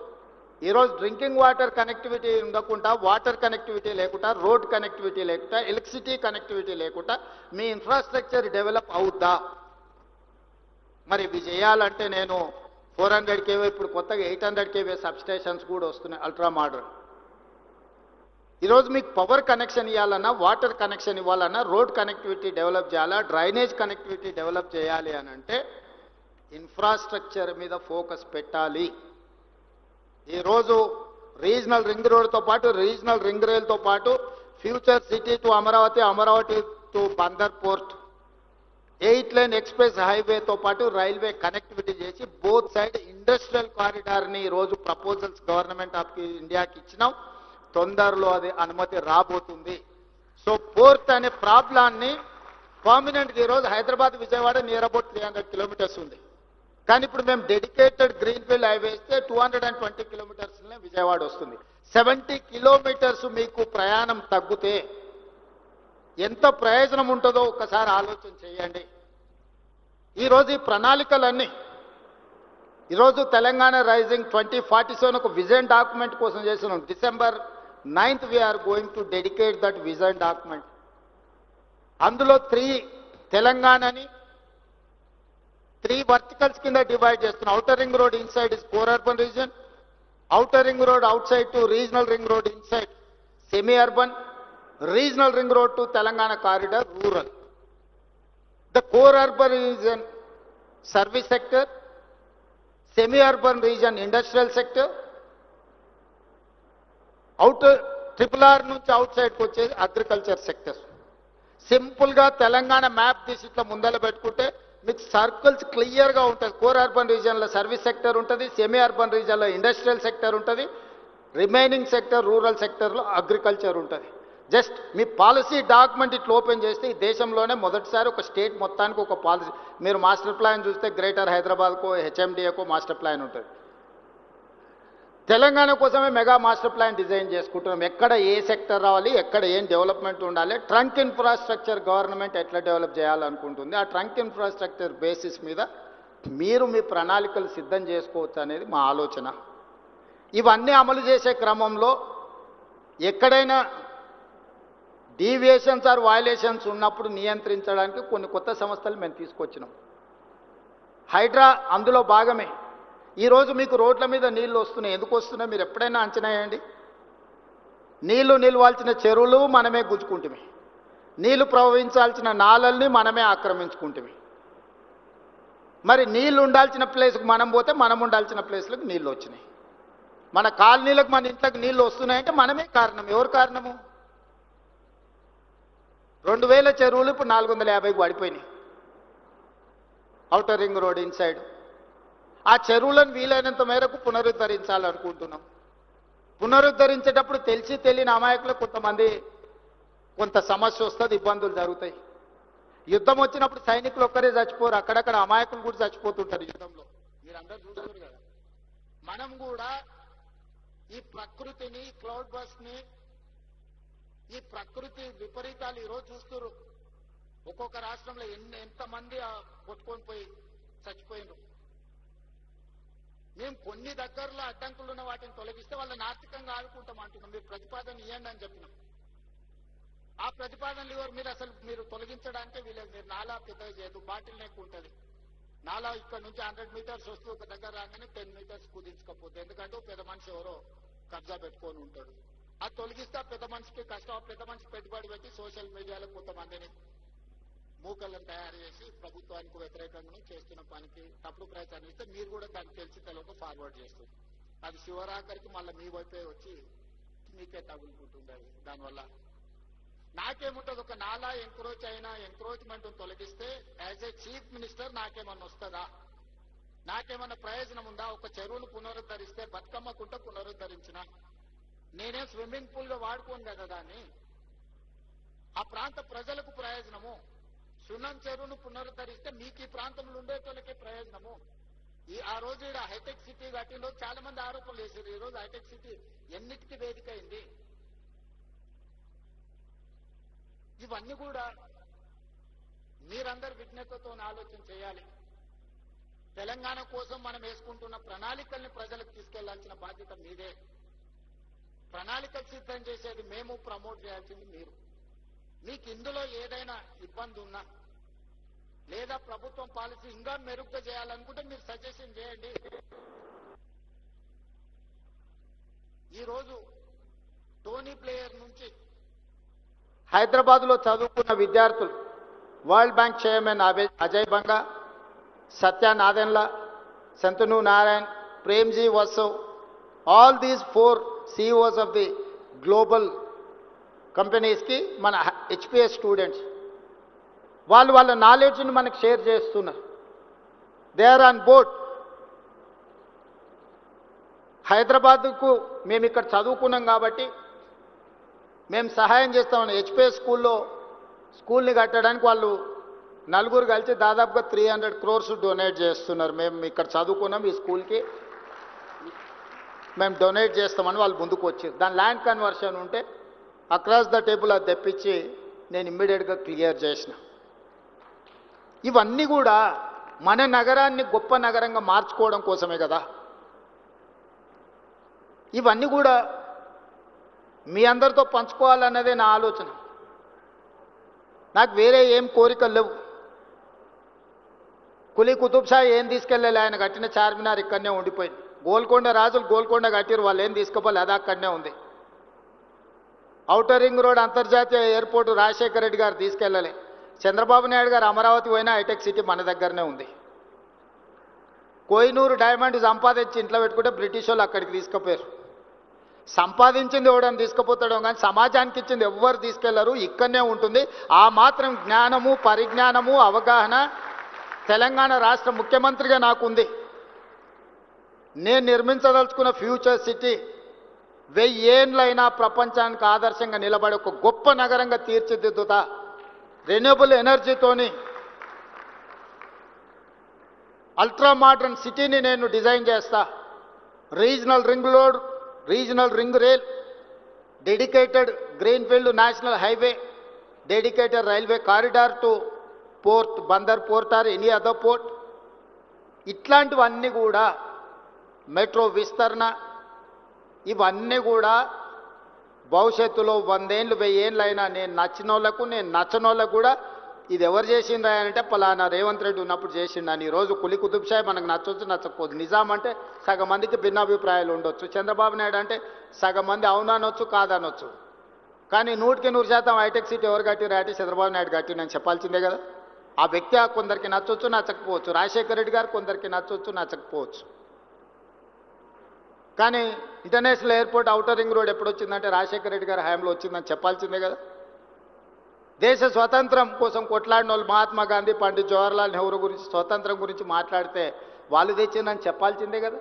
Speaker 1: ఈరోజు డ్రింకింగ్ వాటర్ కనెక్టివిటీ ఉండకుండా, వాటర్ కనెక్టివిటీ లేకుండా, రోడ్ కనెక్టివిటీ లేకుండా, ఎలక్ట్రిసిటీ కనెక్టివిటీ లేకుండా మీ ఇన్ఫ్రాస్ట్రక్చర్ డెవలప్ అవుద్దా? మరి ఇవి చేయాలంటే నేను 400 kV, ఇప్పుడు కొత్తగా 800 kV సబ్స్టేషన్స్ కూడా వస్తున్నాయి అల్ట్రా మోడర్న్. ఈరోజు మీకు పవర్ కనెక్షన్ ఇవ్వాలన్నా, వాటర్ కనెక్షన్ ఇవ్వాలన్నా, రోడ్ కనెక్టివిటీ డెవలప్ చేయాలా, డ్రైనేజ్ కనెక్టివిటీ డెవలప్ చేయాలి అని అంటే ఇన్ఫ్రాస్ట్రక్చర్ మీద ఫోకస్ పెట్టాలి. ఈరోజు రీజనల్ రింగ్ రోడ్తో పాటు, రీజనల్ రింగ్ రైల్తో పాటు future city to Amaravati, Amaravati to Bandar port, 8 line express హైవేతో పాటు రైల్వే కనెక్టివిటీ చేసి బోత్ సైడ్ ఇండస్ట్రియల్ కారిడార్ని ఈరోజు ప్రపోజల్స్ గవర్నమెంట్ ఆఫ్ ఇండియాకి ఇచ్చినాం. తొందరలో అది అనుమతి రాబోతుంది. సో పోర్ట్ అనే ప్రాబ్లాన్ని పర్మనెంట్గా ఈరోజు Hyderabad Vijayawada near about 300 kilometres ఉంది. కానీ ఇప్పుడు మేము డెడికేటెడ్ గ్రీన్ఫీల్డ్ హైవే ఇస్తే 220 కిలోమీటర్స్నే విజయవాడ వస్తుంది. 70 కిలోమీటర్స్ మీకు ప్రయాణం తగ్గితే ఎంత ప్రయోజనం ఉంటుందో ఒక్కసారి ఆలోచన చేయండి. ఈరోజు ఈ ప్రణాళికలన్నీ ఈరోజు తెలంగాణ రైజింగ్ 2047 ఒక విజన్ డాక్యుమెంట్ కోసం చేస్తున్నాం. December 9th we are going to dedicate that vision document. అందులో తెలంగాణని 3 వర్టికల్స్ కింద డివైడ్ చేస్తున్నాం. Outer ring road inside is core urban region, outer ring road outside to regional ring road inside semi urban, regional ring road to Telangana corridor rural. The core urban region service sector, semi-urban region industrial sector, outer RRR నుంచి అవుట్ సైడ్కి వచ్చేది అగ్రికల్చర్ సెక్టర్. సింపుల్గా తెలంగాణ మ్యాప్ తీసి ఇట్లా ముందర పెట్టుకుంటే మీకు సర్కిల్స్ క్లియర్గా ఉంటుంది. కోర్ అర్బన్ రీజియన్లో సర్వీస్ సెక్టర్ ఉంటుంది, సెమీ అర్బన్ రీజియన్లో ఇండస్ట్రియల్ సెక్టర్ ఉంటుంది, రిమైనింగ్ సెక్టర్ రూరల్ సెక్టర్లో అగ్రికల్చర్ ఉంటుంది. జస్ట్ మీ పాలసీ డాక్యుమెంట్ ఇట్లా ఓపెన్ చేస్తే ఈ దేశంలోనే మొదటిసారి ఒక స్టేట్ మొత్తానికి ఒక పాలసీ. మీరు మాస్టర్ ప్లాన్ చూస్తే గ్రేటర్ హైదరాబాద్కో హెచ్ఎండిఏకో మాస్టర్ ప్లాన్ ఉంటుంది. తెలంగాణ కోసమే మెగా మాస్టర్ ప్లాన్ డిజైన్ చేసుకుంటున్నాం. ఎక్కడ ఏ సెక్టర్ రావాలి, ఎక్కడ ఏం డెవలప్మెంట్ ఉండాలి, ట్రంక్ ఇన్ఫ్రాస్ట్రక్చర్ గవర్నమెంట్ ఎట్లా డెవలప్ చేయాలనుకుంటుంది, ఆ ట్రంక్ ఇన్ఫ్రాస్ట్రక్చర్ బేసిస్ మీద మీరు మీ ప్రణాళికలు సిద్ధం చేసుకోవచ్చు అనేది మా ఆలోచన. ఇవన్నీ అమలు చేసే క్రమంలో ఎక్కడైనా డీవియేషన్స్ ఆర్ వయలేషన్స్ ఉన్నప్పుడు నియంత్రించడానికి కొన్ని కొత్త సంస్థలు మేము తీసుకొచ్చినాం. హైడ్రా అందులో భాగమే. ఈరోజు మీకు రోడ్ల మీద నీళ్లు వస్తున్నాయి. ఎందుకు వస్తున్నాయి మీరు ఎప్పుడైనా అంచనా వేయండి. నీళ్లు నిలవాల్సిన చెరువులు మనమే గుంజుకుంటుమే, నీళ్లు ప్రవహించాల్సిన నాలల్ని మనమే ఆక్రమించుకుంటుమే. మరి నీళ్లు ఉండాల్సిన ప్లేస్కి మనం పోతే మనం ఉండాల్సిన ప్లేస్లకు నీళ్లు వచ్చినాయి. మన కాలనీలకు మన ఇంట్లోకి నీళ్లు వస్తున్నాయంటే మనమే కారణం. ఎవరు కారణము? 2000 చెరువులు ఇప్పుడు 450కి పడిపోయినాయి ఔటర్ రింగ్ రోడ్ ఇన్సైడ్. ఆ చెరువులను వీలైనంత మేరకు పునరుద్ధరించాలనుకుంటున్నాం. పునరుద్ధరించేటప్పుడు తెలిసి తెలియని అమాయకులకు కొంత సమస్య వస్తుంది, ఇబ్బందులు జరుగుతాయి. యుద్ధం వచ్చినప్పుడు సైనికులు ఒక్కరే చచ్చిపోరు, అక్కడక్కడ అమాయకులు కూడా చచ్చిపోతుంటారు యుద్ధంలో. మీరందరూ చూస్తారు కదా. మనం కూడా ఈ ప్రకృతిని, క్లౌడ్ బస్ని, ఈ ప్రకృతి విపరీతాలు ఈరోజు చూస్తున్నారు. ఒక్కొక్క రాష్ట్రంలో ఎంతమంది కొట్టుకొని పోయి చచ్చిపోయినారు. మేము కొన్ని దగ్గరలో అడ్డంకులు ఉన్న వాటిని తొలగిస్తే వాళ్ళని ఆర్థికంగా ఆదుకుంటాం అంటున్నాం. మీరు ప్రతిపాదన ఇవ్వండి అని చెప్పినాం. ఆ ప్రతిపాదనలు ఎవరు మీరు తొలగించడానికే వీలేదు. మీరు నాలా పెద్దగా చేయదు, బాటిల్ నెక్ ఉంటుంది. నాలా ఇక్కడ నుంచి 100 మీటర్స్ వస్తూ ఒక దగ్గర రాగానే 10 మీటర్స్ కుదించకపోతే, ఎందుకంటే పెద్ద మనిషి ఎవరో కబ్జా పెట్టుకొని ఉంటాడు. అది తొలగిస్తే పెద్ద మనిషికి కష్టం. పెద్ద మనిషి పెట్టుబడి పెట్టి సోషల్ మీడియాలో కొంతమందిని మూకలను తయారు చేసి ప్రభుత్వానికి వ్యతిరేకంగా చేస్తున్న పనికి తప్పుడు ప్రయత్నం ఇస్తే మీరు కూడా దాన్ని తెలిసి తెలియక ఫార్వర్డ్ చేస్తుంది. అది శివరాకరికి మళ్ళీ మీ వైపే వచ్చి మీకే తగులుకుంటుంది. అది దానివల్ల నాకేముంటుంది, ఒక నాలా ఎంక్రోచ్మెంట్ తొలగిస్తే యాజ్ ఏ చీఫ్ మినిస్టర్ నాకేమన్నా వస్తుందా? నాకేమన్నా ప్రయోజనం ఉందా? ఒక చెరువును పునరుద్ధరిస్తే బతుకమ్మకుంట పునరుద్ధరించిన నేనే స్విమ్మింగ్ పూల్ గా వాడుకోను కదా దాన్ని. ఆ ప్రాంత ప్రజలకు ప్రయోజనము. సున్నం చెరువును పునరుద్ధరిస్తే మీకు ఈ ప్రాంతంలో ఉండేటోళ్ళకే ప్రయోజనము. ఆ రోజు ఇక్కడ హైటెక్ సిటీ కట్టిన రోజు చాలా మంది ఆరోపణలు చేశారు. ఈ రోజు హైటెక్ సిటీ ఎన్నిటికీ వేదిక అయింది. ఇవన్నీ కూడా మీరందరూ విజ్ఞతతో ఆలోచన చేయాలి. తెలంగాణ కోసం మనం వేసుకుంటున్న ప్రణాళికల్ని ప్రజలకు తీసుకెళ్లాల్సిన బాధ్యత మీదే. ప్రణాళికలు సిద్ధం చేసేది మేము, ప్రమోట్ చేయాల్సింది మీరు. మీకు ఇందులో ఏదైనా ఇబ్బంది ఉన్నా లేదా ప్రభుత్వం పాలసీ ఇంకా మెరుగ్గా చేయాలనుకుంటే మీరు సజెషన్ చేయండి. ఈరోజు టోనీ ప్లేయర్ నుంచి హైదరాబాద్లో చదువుకున్న విద్యార్థులు, World Bank chairman Ajay Banga, Satya Nadella, Shantanu Narayen, Premji Vasav, all these 4 CEOs of the global కంపెనీస్కి మన HPS స్టూడెంట్స్ వాళ్ళ నాలెడ్జ్ని మనకు షేర్ చేస్తున్నారు. They are on board. హైదరాబాద్కు మేము ఇక్కడ చదువుకున్నాం కాబట్టి మేము సహాయం చేస్తామని HPS స్కూల్ని కట్టడానికి వాళ్ళు 4 కలిసి దాదాపుగా 300 crores డొనేట్ చేస్తున్నారు. మేము ఇక్కడ చదువుకున్నాం, ఈ స్కూల్కి మేము డొనేట్ చేస్తామని వాళ్ళు ముందుకు వచ్చారు. దాని ల్యాండ్ కన్వర్షన్ ఉంటే అక్రాస్ ద టేబుల్ అది తెప్పించి నేను ఇమ్మీడియట్గా క్లియర్ చేసిన. ఇవన్నీ కూడా మన నగరాన్ని గొప్ప నగరంగా మార్చుకోవడం కోసమే కదా. ఇవన్నీ కూడా మీ అందరితో పంచుకోవాలన్నదే నా ఆలోచన. నాకు వేరే ఏం కోరికలు లేవు. కులీ కుతుబ్ షా ఏం తీసుకెళ్ళాలి, ఆయన కట్టిన చార్మినార్ ఇక్కడనే ఉండిపోయింది. గోల్కొండ రాజులు గోల్కొండ కట్టిరు, వాళ్ళు ఏం తీసుకోవాలి, అది అక్కడనే ఉంది. ఔటర్ రింగ్ రోడ్ అంతర్జాతీయ ఎయిర్పోర్టు రాజశేఖర రెడ్డి గారు తీసుకెళ్ళలే. చంద్రబాబు నాయుడు గారు అమరావతి పోయినా హైటెక్ సిటీ మన దగ్గరనే ఉంది. కోహినూరు డైమండ్ సంపాదించి ఇంట్లో పెట్టుకుంటే బ్రిటిష్ వాళ్ళు అక్కడికి తీసుకుపోయారు. సంపాదించింది ఎవడని తీసుకుపోతాడో కానీ సమాజానికి ఇచ్చింది ఎవ్వరు తీసుకెళ్లరు, ఇక్కడనే ఉంటుంది. ఆ మాత్రం జ్ఞానము, పరిజ్ఞానము, అవగాహన తెలంగాణ రాష్ట్ర ముఖ్యమంత్రిగా నాకుంది. నేను నిర్మించదలుచుకున్న ఫ్యూచర్ సిటీ 1000 ఏళ్ళైనా ప్రపంచానికి ఆదర్శంగా నిలబడే ఒక గొప్ప నగరంగా తీర్చిదిద్దుతా. రెన్యూబుల్ ఎనర్జీతోని అల్ట్రా మోడర్న్ సిటీని నేను డిజైన్ చేస్తా. Regional ring road, regional ring rail, dedicated greenfield national highway, dedicated railway corridor to port, Bandar port or any other port. ఇట్లాంటివన్నీ కూడా మెట్రో విస్తరణ, ఇవన్నీ కూడా భవిష్యత్తులో 100 ఏళ్ళు 1000 ఏళ్ళు అయినా నేను నచ్చిన వాళ్ళకు, నేను నచ్చనోళ్ళకు కూడా ఇది ఎవరు చేసిండ్రా అంటే పలానా రేవంత్ రెడ్డి ఉన్నప్పుడు చేసిండని. ఈరోజు కులీ కుతుబ్ షా మనకు నచ్చొచ్చు నచ్చకపోదు. నిజాం అంటే సగం మందికి భిన్నాభిప్రాయాలు ఉండొచ్చు. చంద్రబాబు నాయుడు అంటే సగం మంది అవుననొచ్చు కాదనొచ్చు. కానీ 100% హైటెక్ సిటీ ఎవరు కట్టిరా అంటే చంద్రబాబు నాయుడు కట్టిండని చెప్పాల్సిందే కదా. ఆ వ్యక్తి కొందరికి నచ్చొచ్చు నచ్చకపోవచ్చు. రాజశేఖర రెడ్డి గారు కొందరికి నచ్చొచ్చు నచ్చకపోవచ్చు. కానీ international airport outer ring road ఎప్పుడు వచ్చిందంటే రాజశేఖర రెడ్డి గారి హయాంలో వచ్చిందని చెప్పాల్సిందే కదా. దేశ స్వతంత్రం కోసం కొట్లాడిన వాళ్ళు మహాత్మా గాంధీ, పండిత్ జవహర్లాల్ నెహ్రూ గురించి, స్వతంత్రం గురించి మాట్లాడితే వాళ్ళు తెచ్చిందని చెప్పాల్సిందే కదా.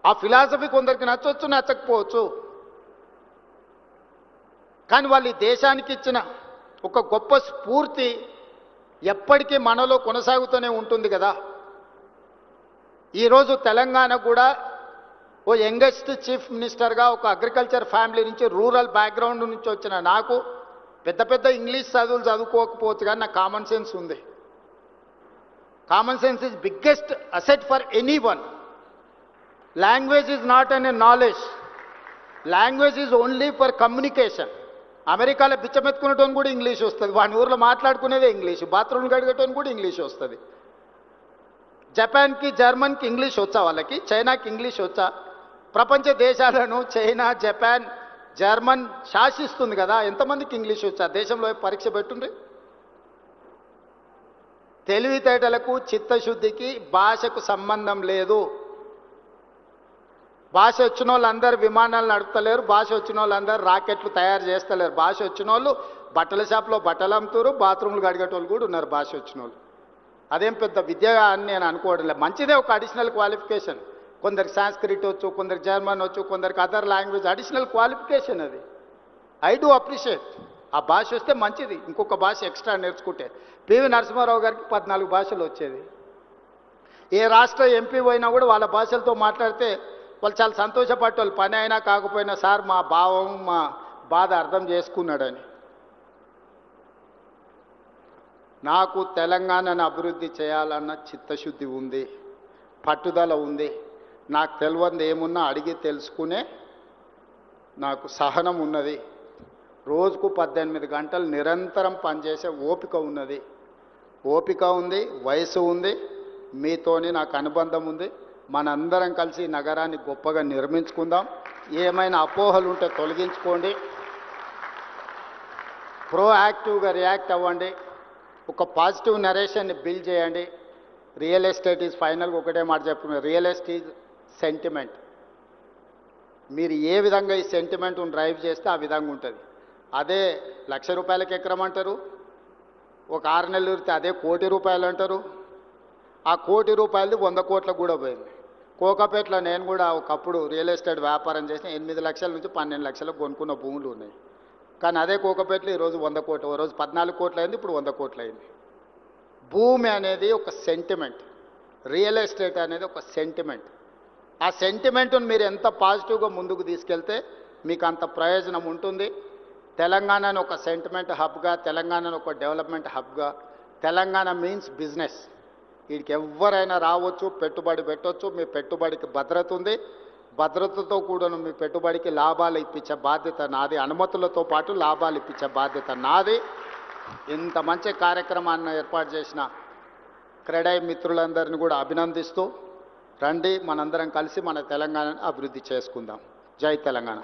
Speaker 1: ఆ ఫిలాసఫీ కొందరికి నచ్చొచ్చు నచ్చకపోవచ్చు. కానీ వాళ్ళు ఈ దేశానికి ఇచ్చిన ఒక గొప్ప స్ఫూర్తి ఎప్పటికీ మనలో కొనసాగుతూనే ఉంటుంది కదా. ఈరోజు తెలంగాణ కూడా ఓ యంగెస్ట్ చీఫ్ మినిస్టర్గా ఒక అగ్రికల్చర్ ఫ్యామిలీ నుంచి, రూరల్ బ్యాక్గ్రౌండ్ నుంచి వచ్చిన నాకు పెద్ద పెద్ద ఇంగ్లీష్ చదువులు చదువుకోకపోవచ్చు కానీ నాకు కామన్ సెన్స్ ఉంది. Common sense is biggest asset for any one. Language is not an a knowledge, language is only for communication. అమెరికాలో బిచ్చమెత్తుకునేటోని కూడా ఇంగ్లీష్ వస్తుంది, వాని ఊర్లో మాట్లాడుకునేదే ఇంగ్లీష్, బాత్రూమ్లు కడిగేటోని కూడా ఇంగ్లీష్ వస్తుంది. జపాన్కి జర్మన్కి ఇంగ్లీష్ వచ్చా, వాళ్ళకి చైనాకి ఇంగ్లీష్ వచ్చా? ప్రపంచ దేశాలను చైనా, జపాన్, జర్మన్ శాసిస్తుంది కదా. ఎంతమందికి ఇంగ్లీష్ వచ్చా? దేశంలో పరీక్ష పెట్టుండ్రి. తెలివితేటలకు, చిత్తశుద్ధికి భాషకు సంబంధం లేదు. భాష వచ్చిన వాళ్ళందరూ విమానాలు నడుపుతలేరు, భాష వచ్చిన వాళ్ళందరూ రాకెట్లు తయారు చేస్తలేరు. భాష వచ్చిన వాళ్ళు బట్టల షాప్లో బట్టలు అమ్ముతారు, బాత్రూమ్లు కడిగేటోళ్ళు కూడా ఉన్నారు భాష వచ్చిన వాళ్ళు. అదేం పెద్ద విద్య అని నేను అనుకోవడం లేదు. మంచిదే ఒక అడిషనల్ క్వాలిఫికేషన్. కొందరికి సాంస్క్రిట్ వచ్చు, కొందరికి జర్మన్ వచ్చు, కొందరికి అదర్ లాంగ్వేజ్, అడిషనల్ క్వాలిఫికేషన్ అది. I do appreciate. ఆ భాష వస్తే మంచిది, ఇంకొక భాష ఎక్స్ట్రా నేర్చుకుంటే. పివి నరసింహారావు గారికి 14 భాషలు వచ్చేది. ఏ రాష్ట్ర ఎంపీ పోయినా కూడా వాళ్ళ భాషలతో మాట్లాడితే వాళ్ళు చాలా సంతోషపడేవాళ్ళు. పని అయినా కాకపోయినా సార్ మా భావం, మా బాధ అర్థం చేసుకున్నాడని. నాకు తెలంగాణను అభివృద్ధి చేయాలన్న చిత్తశుద్ధి ఉంది, పట్టుదల ఉంది. నాకు తెలియంది ఏమున్నా అడిగి తెలుసుకునే నాకు సహనం ఉన్నది. రోజుకు 18 గంటలు నిరంతరం పనిచేసే ఓపిక ఉన్నది. ఓపిక ఉంది, వయసు ఉంది, మీతోని నాకు అనుబంధం ఉంది. మనందరం కలిసి ఈ నగరాన్ని గొప్పగా నిర్మించుకుందాం. ఏమైనా అపోహలు ఉంటే తొలగించుకోండి, ప్రోయాక్టివ్గా రియాక్ట్ అవ్వండి, ఒక పాజిటివ్ నరేషన్ని బిల్డ్ చేయండి. రియల్ ఎస్టేట్ ఈజ్ ఫైనల్గా ఒకటే మాట చెప్తున్నారు, రియల్ ఎస్టేట్ ఈజ్ సెంటిమెంట్. మీరు ఏ విధంగా ఈ సెంటిమెంట్ను డ్రైవ్ చేస్తే ఆ విధంగా ఉంటుంది. అదే ₹1,00,000 ఎకరం అంటారు, ఒక 6 నెలలు ఉరితే అదే ₹1,00,00,000 అంటారు. ఆ ₹1,00,00,000 100 కోట్లకు కూడా పోయింది. కోకాపేటలో నేను కూడా ఒకప్పుడు రియల్ ఎస్టేట్ వ్యాపారం చేసిన 8 లక్షల నుంచి 12 లక్షలకు కొనుక్కున్న భూములు ఉన్నాయి. కానీ అదే కోకాపేటలో ఈరోజు 100 కోట్లు, ఓ రోజు 14 కోట్లు అయింది, ఇప్పుడు 100 కోట్లు అయింది. భూమి అనేది ఒక సెంటిమెంట్, రియల్ ఎస్టేట్ అనేది ఒక సెంటిమెంట్. ఆ సెంటిమెంట్ను మీరు ఎంత పాజిటివ్గా ముందుకు తీసుకెళ్తే మీకు అంత ప్రయోజనం ఉంటుంది. తెలంగాణను ఒక సెంటిమెంట్ హబ్గా, తెలంగాణను ఒక డెవలప్మెంట్ హబ్గా, తెలంగాణ మీన్స్ బిజినెస్. వీడికి ఎవరైనా రావచ్చు, పెట్టుబడి పెట్టవచ్చు. మీ పెట్టుబడికి భద్రత ఉంది. భద్రతతో కూడాను మీ పెట్టుబడికి లాభాలు ఇప్పించే బాధ్యత నాది. అనుమతులతో పాటు లాభాలు ఇప్పించే బాధ్యత నాది. ఇంత మంచి కార్యక్రమాన్ని ఏర్పాటు చేసిన క్రెడై మిత్రులందరినీ కూడా అభినందిస్తూ రండి, మనందరం కలిసి మన తెలంగాణను అభివృద్ధి చేసుకుందాం. జై తెలంగాణ.